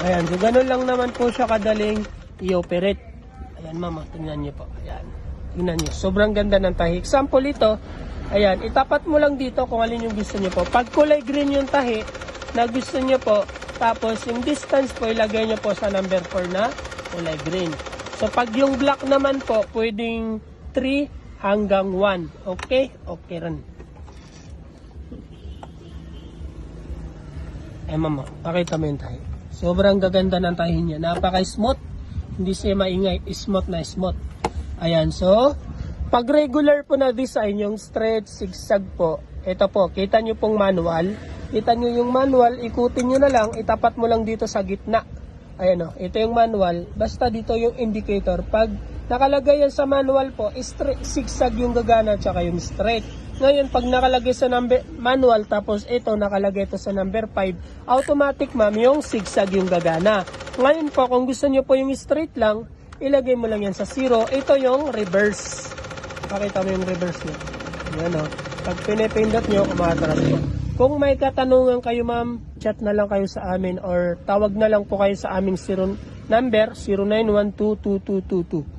Ayan, so ganun lang naman po siya kadaling i-operate. Ayan ma'am, tingnan niyo po. Ayan, tingnan niyo. Sobrang ganda ng tahi. Example ito, ayan, itapat mo lang dito kung alin yung gusto niyo po. Pag kulay green yung tahi na gusto niyo po, tapos yung distance po ilagay niyo po sa number 4 na kulay green. So pag yung black naman po, pwedeng 3 hanggang 1. Okay? Okay rin. Eh mama, pakita mo yung tahi. Sobrang gaganda ng tahi niya. Napaka-smooth. Hindi siya maingay. Smooth na smooth. Ayan. So, pag regular po na design, yung straight, zigzag po. Ito po, kita nyo pong manual. Kita nyo yung manual, ikutin nyo na lang. Itapat mo lang dito sa gitna. Ayan o, ito yung manual. Basta dito yung indicator. Pag nakalagay yan sa manual po, straight, zigzag yung gagana tsaka yung straight. Ngayon, pag nakalagay sa manual, tapos ito, nakalagay ito sa number 5, automatic ma'am, yung zigzag yung gagana. Ngayon po, kung gusto nyo po yung straight lang, ilagay mo lang yan sa 0. Ito yung reverse. Pakita mo yung reverse nyo. Yan o. Pag pinipindot nyo, umatras po. Kung may katanungan kayo ma'am, chat na lang kayo sa amin or tawag na lang po kayo sa aming number 09122222.